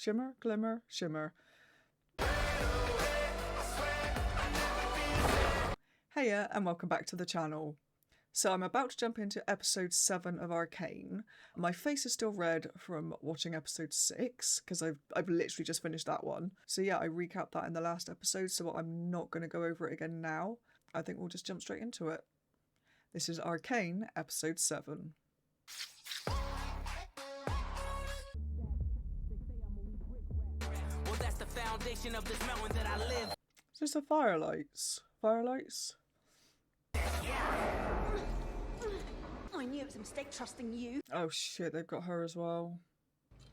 Shimmer, glimmer, shimmer. Heya, and welcome back to the channel. So I'm about to jump into episode 7 of Arcane. My face is still red from watching episode 6, because I've literally just finished that one. So yeah, I recapped that in the last episode, so I'm not going to go over it again now. I think we'll just jump straight into it. This is Arcane, episode 7. Well, that's the foundation of this mountain that I live. Is this the firelights? Firelights? I knew it was a mistake trusting you. Oh shit, they've got her as well.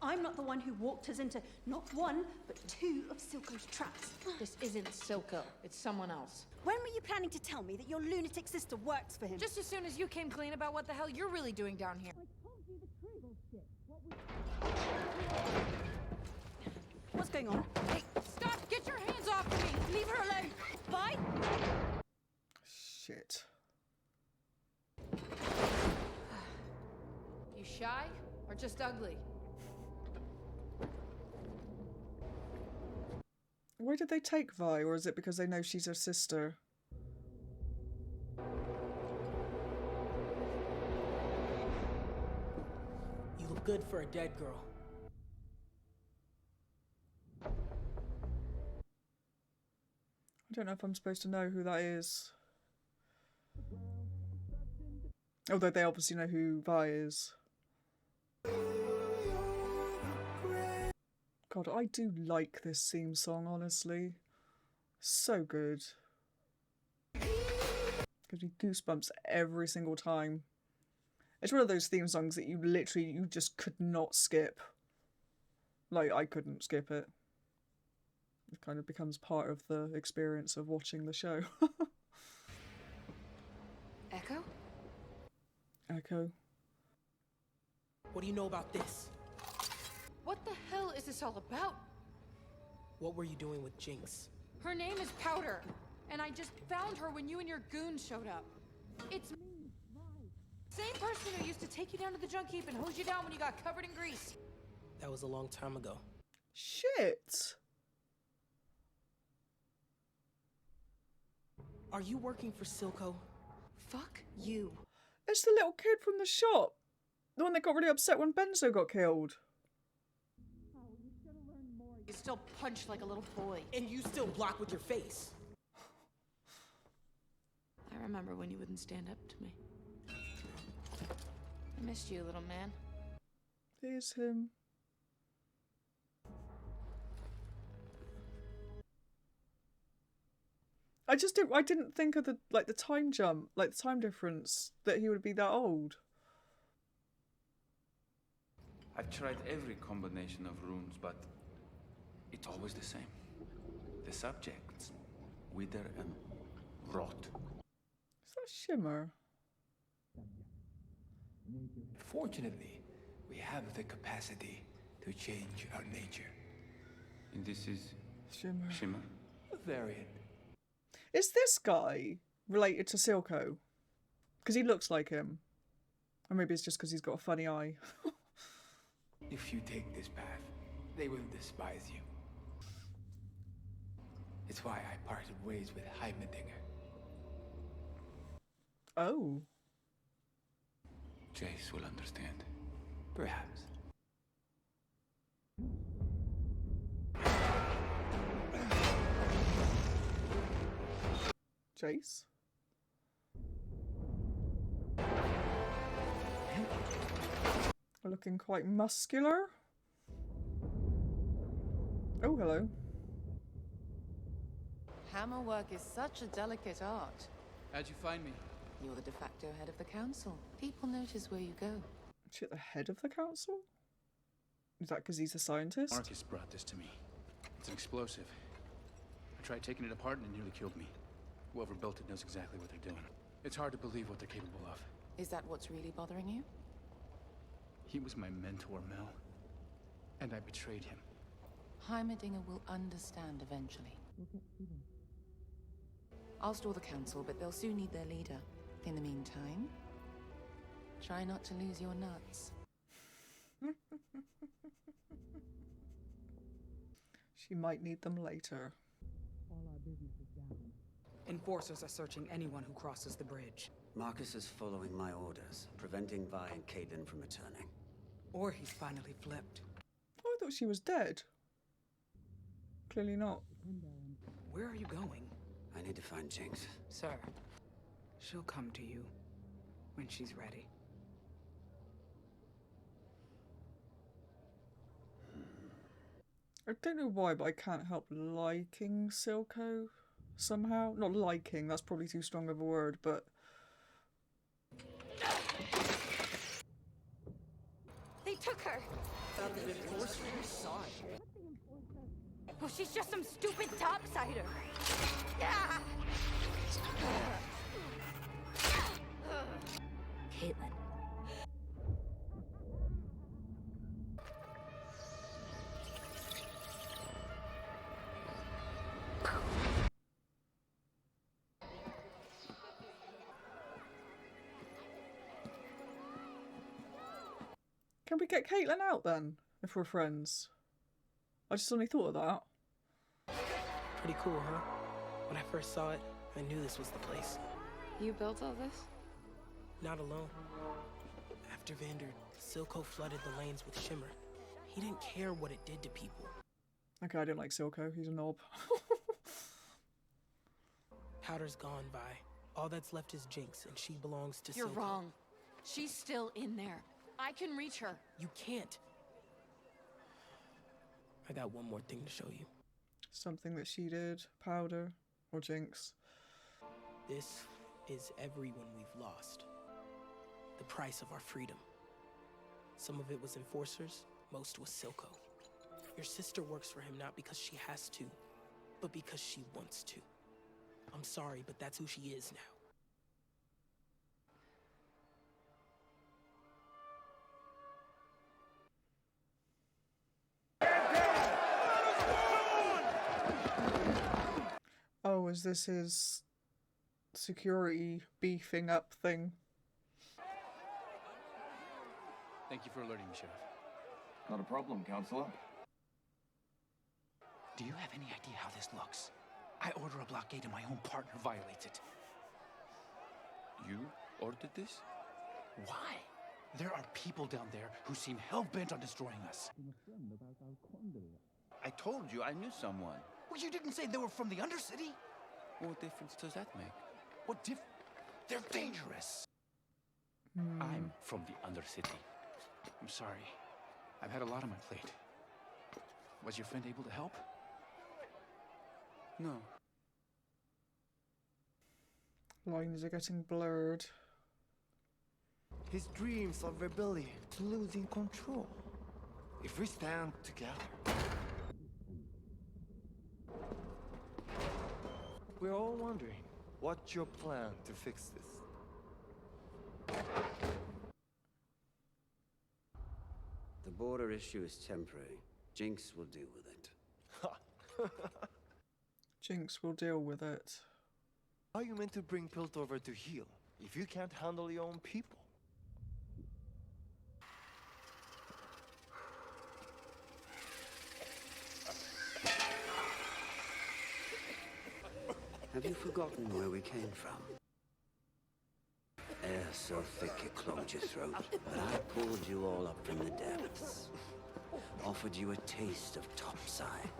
I'm not the one who walked us into not one, but 2 of Silco's traps. This isn't Silco. It's someone else. When were you planning to tell me that your lunatic sister works for him? Just as soon as you came clean about what the hell you're really doing down here. I told you the truth. What's going on? Hey, stop! Get your hands off of me! Leave her alone. Bye. Shit. You shy or just ugly? Why did they take Vi, or is it because they know she's her sister? You look good for a dead girl. I don't know if I'm supposed to know who that is. Although they obviously know who Vi is. God, I do like this theme song, honestly. So good. Gives me goosebumps every single time. It's one of those theme songs that you just could not skip. Like, I couldn't skip it. It kind of becomes part of the experience of watching the show. Echo? Echo. What do you know about this? What the hell is this all about? What were you doing with Jinx? Her name is Powder, and I just found her when you and your goons showed up. It's me, Vi. Same person who used to take you down to the junk heap and hose you down when you got covered in grease. That was a long time ago. Shit! Are you working for Silco? Fuck you. It's the little kid from the shop. The one that got really upset when Benzo got killed. You still punch like a little boy. And you still block with your face. I remember when you wouldn't stand up to me. I missed you, little man. Here's him. I didn't think of the time jump, like the time difference, that he would be that old. I've tried every combination of runes, but it's always the same. The subjects wither and rot. Is that Shimmer? Fortunately, we have the capacity to change our nature. And this is Shimmer. Shimmer. A variant. Is this guy related to Silco? Because he looks like him. Or maybe it's just because he's got a funny eye. If you take this path, they will despise you. It's why I parted ways with Heimerdinger. Oh. Jace will understand. Perhaps. Jace? Looking quite muscular. Oh, hello. Hammer work is such a delicate art. How'd you find me? You're the de facto head of the council. People notice where you go. Is she at the head of the council? Is that because he's a scientist? Marcus brought this to me. It's an explosive. I tried taking it apart and it nearly killed me. Whoever built it knows exactly what they're doing. It's hard to believe what they're capable of. Is that what's really bothering you? He was my mentor, Mel. And I betrayed him. Heimerdinger will understand eventually. I'll store the council, but they'll soon need their leader. In the meantime, try not to lose your nuts. She might need them later. Enforcers are searching anyone who crosses the bridge. Marcus is following my orders, preventing Vi and Caitlin from returning. Or he's finally flipped. I thought she was dead. Clearly not. Where are you going? I need to find Jinx. Sir, she'll come to you when she's ready. I don't know why, but I can't help liking Silco somehow. Not liking, that's probably too strong of a word, but... They took her! Oh, she's just some stupid topsider! Caitlin. Can we get Caitlin out then, if we're friends? I just suddenly thought of that. Pretty cool, huh? When I first saw it, I knew this was the place. You built all this? Not alone. After Vander, Silco flooded the lanes with Shimmer. He didn't care what it did to people. Okay, I didn't like Silco, he's a knob. Powder's gone, Vi. All that's left is Jinx, and she belongs to You're Silco. wrong. She's still in there. I can reach her. You can't. I got one more thing to show you. Something that she did, Powder, or Jinx. This is everyone we've lost. The price of our freedom. Some of it was Enforcers, most was Silco. Your sister works for him not because she has to, but because she wants to. I'm sorry, but that's who she is now. Oh, is this his security beefing up thing? Thank you for alerting me, Sheriff. Not a problem, Counselor. Do you have any idea how this looks? I order a blockade and my own partner violates it. You ordered this? Why? There are people down there who seem hell-bent on destroying us. I told you I knew someone. Well, you didn't say they were from the Undercity. What difference does that make? What They're dangerous. I'm from the Undercity. I'm sorry. I've had a lot on my plate. Was your friend able to help? No. Lines are getting blurred. His dreams of rebellion, losing control. If we stand together. We're all wondering, what's your plan to fix this? The border issue is temporary. Jinx will deal with it. Jinx will deal with it. How are you meant to bring Piltover to heal if you can't handle your own people? Have you forgotten where we came from? Air so thick it clogged your throat, but I pulled you all up from the depths. Offered you a taste of topside.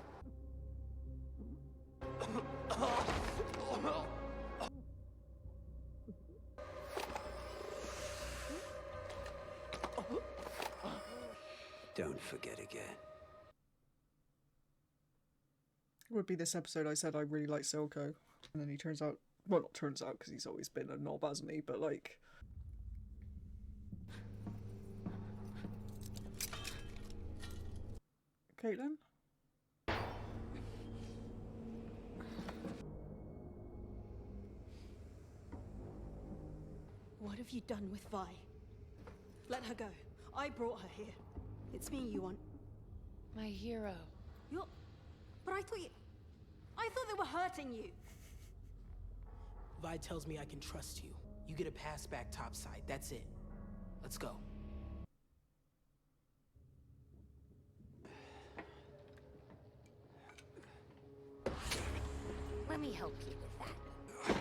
Don't forget again. It would be this episode I said I really like Silco. And then he turns out, well, not turns out because he's always been a knob, hasn't he? But like... Caitlin? What have you done with Vi? Let her go. I brought her here. It's me you want. My hero. You're... But I thought they were hurting you. Vi tells me I can trust you. You get a pass back topside. That's it. Let's go. Let me help you with that.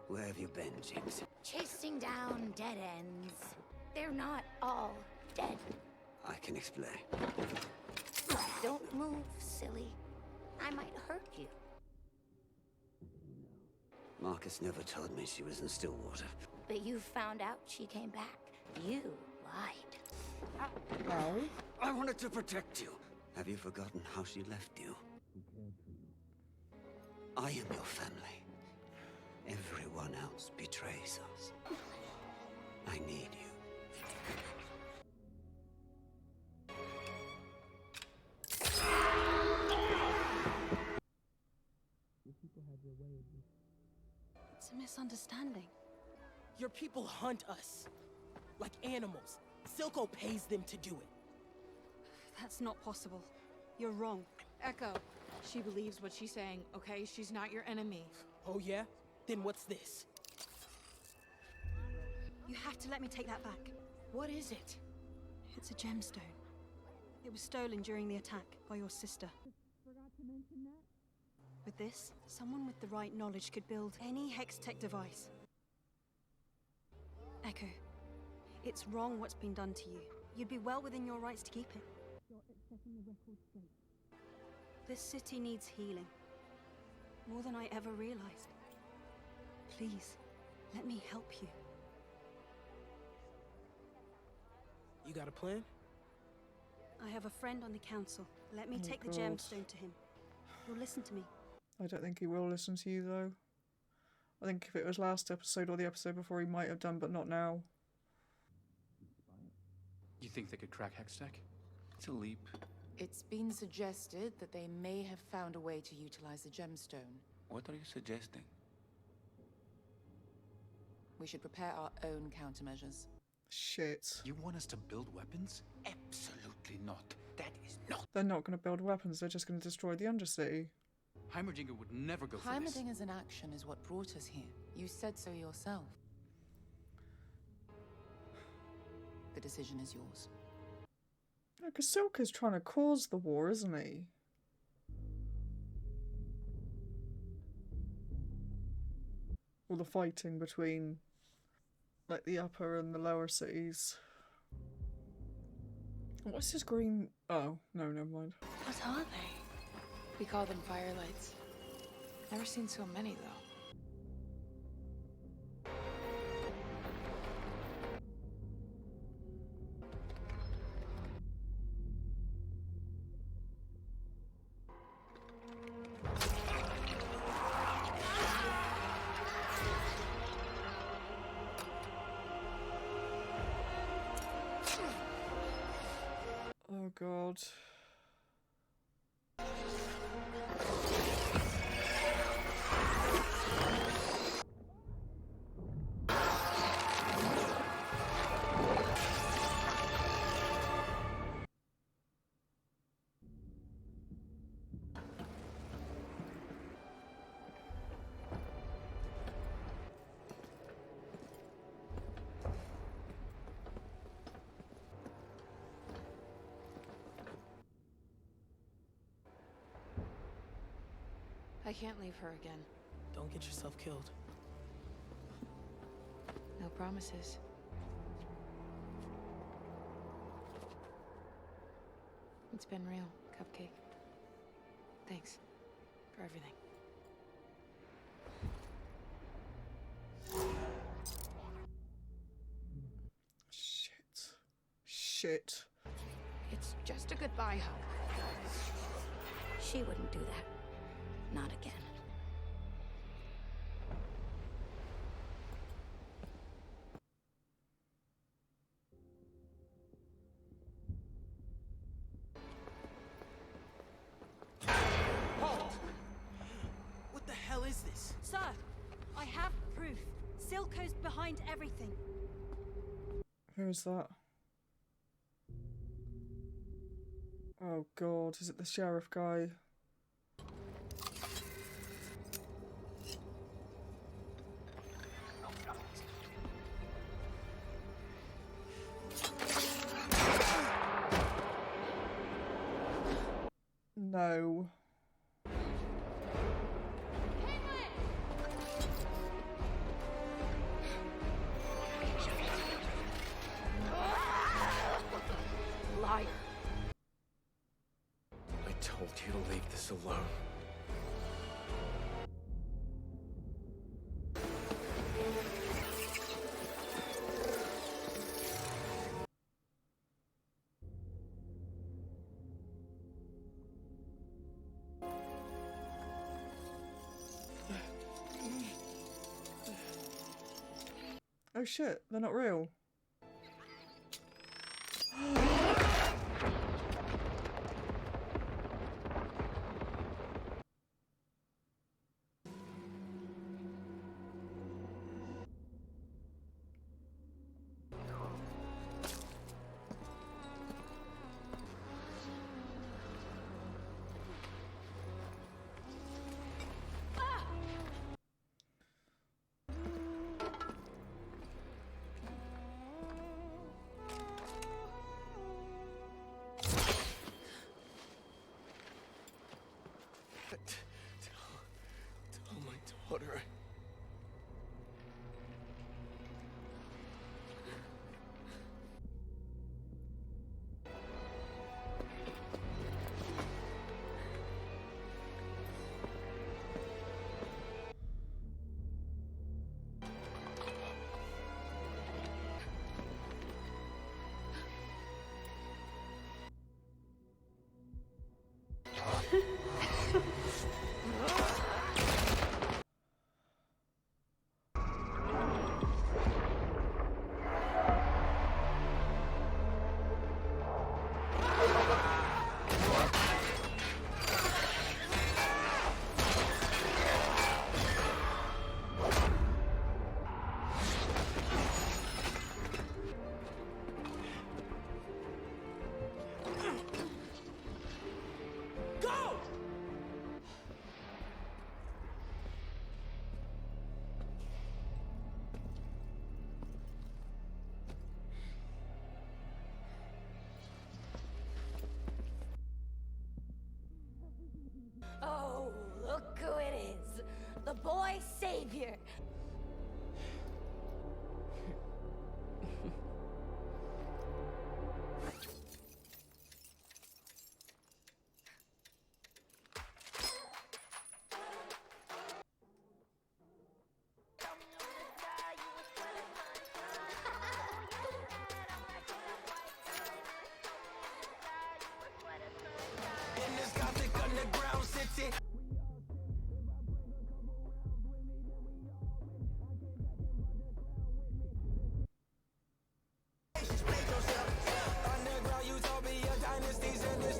Where have you been, Jinx? Chasing down dead ends. They're not all dead. I can explain. Don't move, silly. I might hurt you. Marcus never told me she was in Stillwater. But you found out she came back. You lied. Oh. I wanted to protect you. Have you forgotten how she left you? I am your family. Everyone else betrays us. I need you. It's a misunderstanding. Your people hunt us. Like animals. Silco pays them to do it. That's not possible. You're wrong. Echo, she believes what she's saying, okay? She's not your enemy. Oh yeah? Then what's this? You have to let me take that back. What is it? It's a gemstone. It was stolen during the attack by your sister. With this, someone with the right knowledge could build any Hex-Tech device. Echo, it's wrong what's been done to you. You'd be well within your rights to keep it. This city needs healing. More than I ever realized. Please, let me help you. You got a plan? I have a friend on the council. Let me take the God. gemstone to him. He'll listen to me. I don't think he will listen to you, though. I think if it was last episode or the episode before, he might have done, but not now. You think they could crack Hextech? It's a leap. It's been suggested that they may have found a way to utilize the gemstone. What are you suggesting? We should prepare our own countermeasures. Shit. You want us to build weapons? Absolutely not. That is not. They're not going to build weapons, they're just going to destroy the Undercity. Heimerdinger would never go for this. Heimerdinger's inaction is what brought us here. You said so yourself. The decision is yours. Because Silka's trying to cause the war, isn't he? All the fighting between, like, the upper and the lower cities. What's this green... Oh, no, never mind. What are they? We call them firelights. Never seen so many, though. Oh, God. I can't leave her again. Don't get yourself killed. No promises. It's been real, Cupcake. Thanks for everything. Shit. It's just a goodbye hug. She wouldn't do that. Not again. Halt! What the hell is this? Sir, I have proof. Silco's behind everything. Who is that? Oh, God. Is it the sheriff guy? No. Hang told you to leave this alone. Oh shit, they're not real. Tell my daughter. Oh, look who it is. The boy savior. In this gothic underground city. Underground utopia dynasties in this.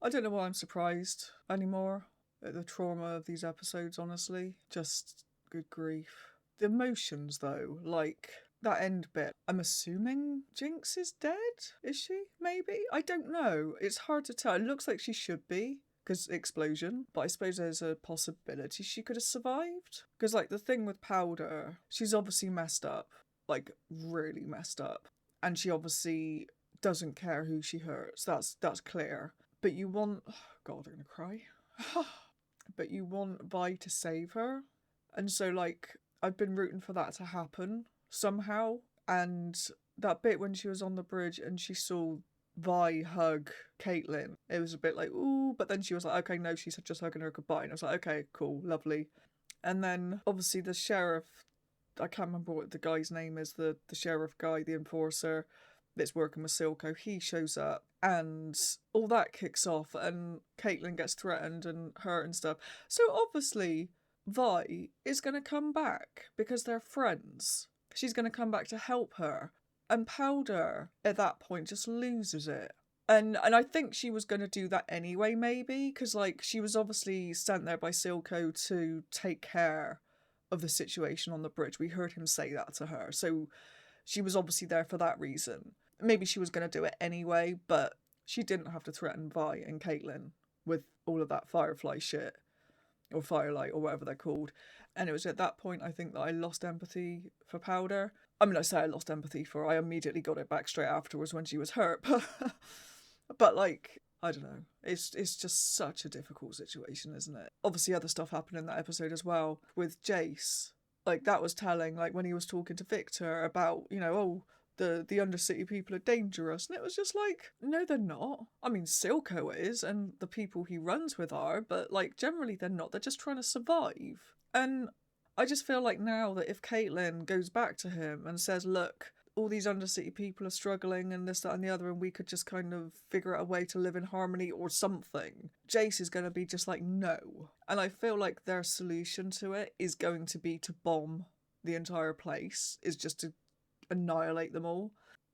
I don't know why I'm surprised anymore at the trauma of these episodes, honestly. Just good grief. The emotions, though, like that end bit. I'm assuming Jinx is dead? Is she? Maybe? I don't know. It's hard to tell. It looks like she should be, because explosion. But I suppose there's a possibility she could have survived. Because, like, the thing with Powder, she's obviously messed up. Like, really messed up. And she obviously doesn't care who she hurts. That's clear. But you want... Oh God, I'm gonna cry. But you want Vi to save her. And so, like, I've been rooting for that to happen somehow. And that bit when she was on the bridge and she saw Vi hug Caitlin, it was a bit like, ooh, but then she was like, okay, no, she's just hugging her goodbye. And I was like, okay, cool, lovely. And then obviously the sheriff, I can't remember what the guy's name is, the sheriff guy, the enforcer that's working with Silco, he shows up and all that kicks off and Caitlin gets threatened and hurt and stuff. So obviously Vi is going to come back because they're friends. She's going to come back to help her. And Powder at that point just loses it. And I think she was going to do that anyway, maybe, because like she was obviously sent there by Silco to take care of the situation on the bridge. We heard him say that to her. So she was obviously there for that reason. Maybe she was going to do it anyway, but she didn't have to threaten Vi and Caitlin with all of that Firefly shit. Or Firelight, or whatever they're called. And it was at that point, I think, that I lost empathy for Powder. I mean, I say I lost empathy for her. I immediately got it back straight afterwards when she was hurt. But like, I don't know. It's just such a difficult situation, isn't it? Obviously, other stuff happened in that episode as well with Jace. Like, that was telling, like, when he was talking to Victor about, you know, oh, the Undercity people are dangerous. And it was just like, no, they're not. I mean, Silco is, and the people he runs with are, but, like, generally they're not. They're just trying to survive. And I just feel like now that if Caitlin goes back to him and says, look, all these Undercity people are struggling and this, that and the other, and we could just kind of figure out a way to live in harmony or something, Jace is going to be just like, no. And I feel like their solution to it is going to be to bomb the entire place, is just to annihilate them all.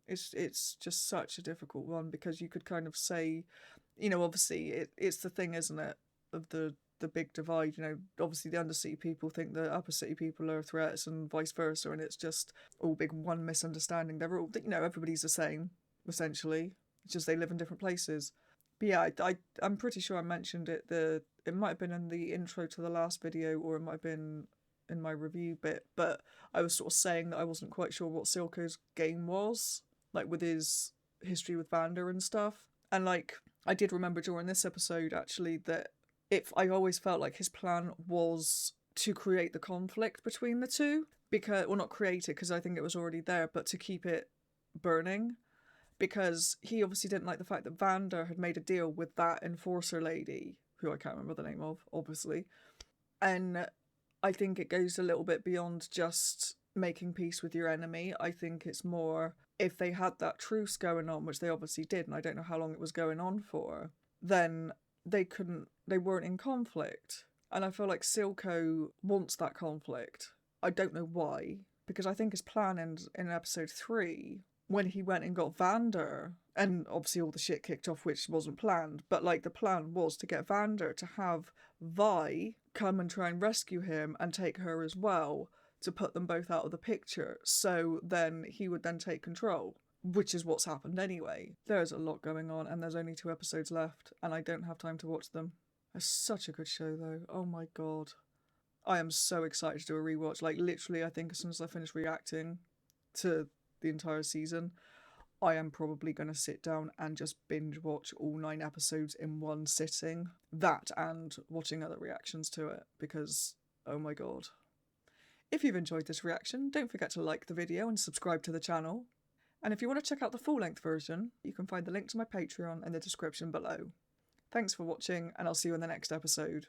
It's just such a difficult one, because you could kind of say, you know, obviously it's the thing, isn't it, of the big divide. You know, obviously the Undercity people think the Upper City people are threats and vice versa, and it's just all big one misunderstanding. They're all, you know, everybody's the same essentially, it's just they live in different places. But yeah, I'm pretty sure I mentioned it, it might have been in the intro to the last video, or it might have been in my review bit, but I was sort of saying that I wasn't quite sure what Silco's game was, like with his history with Vander and stuff. And like, I did remember during this episode actually that I always felt like his plan was to create the conflict between the two, because, well, not create it because I think it was already there, but to keep it burning, because he obviously didn't like the fact that Vander had made a deal with that enforcer lady, who I can't remember the name of, obviously. And I think it goes a little bit beyond just making peace with your enemy. I think it's more, if they had that truce going on, which they obviously did, and I don't know how long it was going on for, then they weren't in conflict. And I feel like Silco wants that conflict. I don't know why, because I think his plan in episode 3, when he went and got Vander, and obviously all the shit kicked off, which wasn't planned, but like the plan was to get Vander to have Vi come and try and rescue him and take her as well, to put them both out of the picture, so then he would then take control, which is what's happened anyway. There's a lot going on, and there's only 2 episodes left, and I don't have time to watch them. It's such a good show though, oh my god. I am so excited to do a rewatch. Like, literally, I think as soon as I finish reacting to the entire season, I am probably going to sit down and just binge watch all 9 episodes in one sitting. That and watching other reactions to it, because, oh my god. If you've enjoyed this reaction, don't forget to like the video and subscribe to the channel. And if you want to check out the full-length version, you can find the link to my Patreon in the description below. Thanks for watching, and I'll see you in the next episode.